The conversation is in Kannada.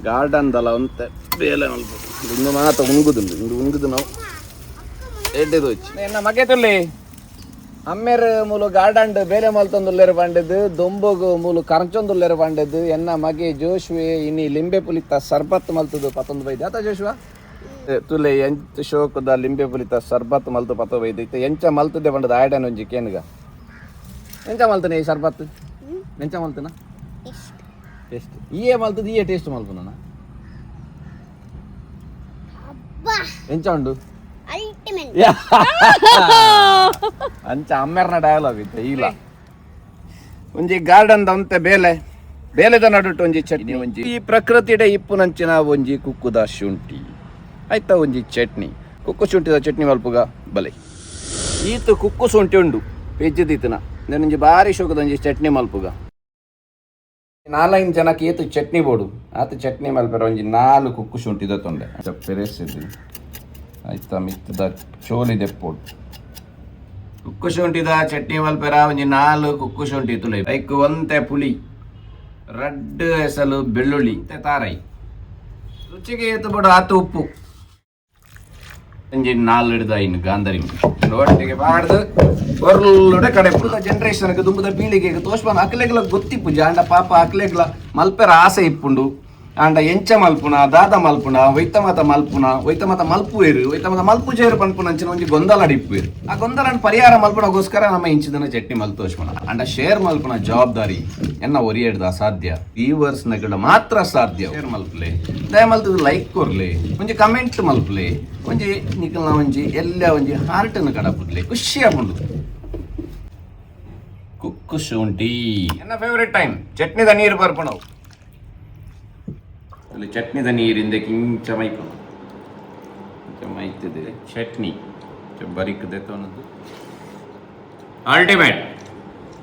ಗಾರ್ಡನ್ ದಲ್ಲ ಅಂತ ಬೇಲೆ ಮಲ್ಪದು ಇಂದು ಮಾತ ಉಣ್ಗುದುಂಡು ಇಂದು ಉಣ್ಗುದು ನಾವು ಎಡ್ಡೆದು వచ్చి ಎನ್ನ ಮಗೆತುಲ್ಲಿ ಅಮ್ಮೆರ್ ಮೂಲು ಗಾರ್ಡನ್ ಬೇಲೆ ಮಲ್ತೊಂದುಲ್ಲೆರ್ ಬಂಡದ್ದು ದೊಂಬಗು ಮೂಲು ಕರಂಚೊಂದುಲ್ಲೆರ್ ಬಂಡದ್ದು ಎನ್ನ ಮಗೆ ಜೋಶ್ವೆ ಇನ್ನಿ ಲಿಂಬೆ ಪುಲಿತ ಸರ್ಬತ್ ಮಲ್ತದು ಪತ್ತೊಂದು ಬೈದು ಆತ ಜೋಶ್ವ ತುಲೆ ಎಂಚ ಶೋಕದ ಲಿಂಬೆ ಪುಲಿತ ಸರ್ಬತ್ ಮಲ್ತು ಪತ್ತ ಬೈದು ಇತ್ತು ಎಂಚ ಮಲ್ತದೆ ಬಂಡದ ಆಯ್ಡನ್ ಒಂಜಿ ಕೇನ್ಗ ಎಂಚ ಮಲ್ತನೆ ಈ ಸರ್ಬತ್ ಎಂಚ ಮಲ್ತನ ಟೇಸ್ಟ್ ಈಯೇ ಮಲ್ತದ ಈಯೇ ಟೇಸ್ಟ್ ಮಲ್ಪುನ ಎಂಚ ಉಂಡು ಅಂಚ ಅಮ್ಮೆರ್ನ ಡಯಲಾಗ್ ಇತ್ತು ಇಲ್ಲ ಒಂಜಿ ಗಾರ್ಡನ್ ಅಂತೆ ಬೇಲೆ ಬೇಲೆದ ನಡುಟ್ಟು ಒಂಜಿ ಚಟ್ನಿ ಒಂಜಿ ಈ ಪ್ರಕೃತಿಡೆ ಇಪ್ಪು ನಂಚಿನ ಒಂಜಿ ಕುಕ್ಕುದ ಶುಂಠಿ ಆಯ್ತಾ ಒಂಜಿ ಚಟ್ನಿ ಕುಕ್ಕು ಶುಂಠಿದ ಚಟ್ನಿ ಮಲ್ಪುಗ ಬಲೆ ಈತು ಕುಕ್ಕು ಶುಂಠಿ ಉಂಡು ಪೆಜ್ಜದೀತನ ಒಂಜಿ ಬಾರಿ ಶೋಕದ ಒಂಜಿ ಚಟ್ನಿ ಮಲ್ಪುಗ 4 ಜನಕ್ಕೆ ಈತು ಚಟ್ನಿ ಬೋಡು ಆತ ಚಟ್ನಿ ಮಲ್ಪರ ಒಂಜಿ 4 ಕುಕ್ಕು ಶುಂಠಿದ ತೊಂಡೆ ಪೆರೆಸಿದ್ರಿ ಆಯ್ತಾ ಮಿತ್ತದ ಚೋಲಿ ದೆಪ್ಪೋಡು ಕುಕ್ಕು ಶುಂಠಿದ ಚಟ್ನಿ ಮಲ್ಪೆರ ಒಂಜಿ 4 ಕುಕ್ಕು ಶುಂಠಿ ತುಲೆ ಐಕ್ ಒಂತೆ ಪುಳಿ ರಡ್ಡ್ ಹೆಸಲು ಬೆಳ್ಳುಳ್ಳಿ ತಾರೈ ರುಚಿಗೆ ಏತು ಬೋಡು ಆತು ಉಪ್ಪು ಒಂಜಿ 4 ಐನು ಗಾಂಧರಿ ಒಟ್ಟಿಗೆ ಬಾಡ್ದು ಒರ್ಲುಡೆ ಕಡೆ ಪುದ ಜನರೇಷನ್ಗೆ ದುಂಬುದ ಪೀಳಿಗೆಗೆ ತೋಷ್ಪನ ಅಕ್ಲೆಗ್ಲ ಗೊತ್ತಿಪ್ಪು ಜಾಂಡ ಪಾಪ ಅಕ್ಲೆಗ್ಲ ಮಲ್ಪೆರ ಆಸೆ ಇಪ್ಪುಂಡು ಆಂಡ ಎಂಚ ಮಲ್ಪುನ ದಾದ ಮಲ್ಪುನ ಒಯ್ತಮತ ಮಲ್ಪುವೇರು ಒಯ್ತಮತ ಮಲ್ಪುಜೇರು ಪನ್ಪುನ ಅಂಚಿನ ಒಂಜಿ ಗೊಂದಲ ಡಿಪ್ಪುವೇರು ಆ ಗೊಂದಲನ ಪರಿಹಾರ ಮಲ್ಪುನಗೋಸ್ಕರ ನಮ್ಮ ಇಂಚಿದನ ಚಟ್ನಿ ಮಲ್ತೋಷ್ಪನ ಆಂಡ ಶೇರ್ ಮಲ್ಪುನ ಜವಾಬ್ದಾರಿ ಎನ್ನ ಒರಿಯಡ್ದ ಅಸಾಧ್ಯ ವ್ಯೂವರ್ಸ್ ನಗಡ ಮಾತ್ರ ಸಾಧ್ಯ ಶೇರ್ ಮಲ್ಪಲೆ ದಯ ಮಲ್ತದ ಲೈಕ್ ಕೊರ್ಲೆ ಒಂಜಿ ಕಮೆಂಟ್ ಮಲ್ಪಲೆ ಒಂಜಿ ನಿಕಲ್ನ ಒಂಜಿ ಎಲ್ಲ ಒಂಜಿ ಹಾರ್ಟನ್ನು ಕಡಪುಡ್ಲೆ ಖುಷಿ ಆಪುಂಡು ಕುಕ್ಕು ಶುಂಠಿ ಎನ್ನ ಫೇವರೇಟ್ ಟೈಮ್ ಚಟ್ನಿದ ನೀರು ಬರ್ಪುಣವು ಅಲ್ಲಿ ಚಟ್ನಿದ ನೀರಿಂದ ಕಿಂಚ ಮೈತದೆ ಚಟ್ನಿ ಬರಿಕದೆ ತೋನದು ಅಲ್ಟಿಮೇಟ್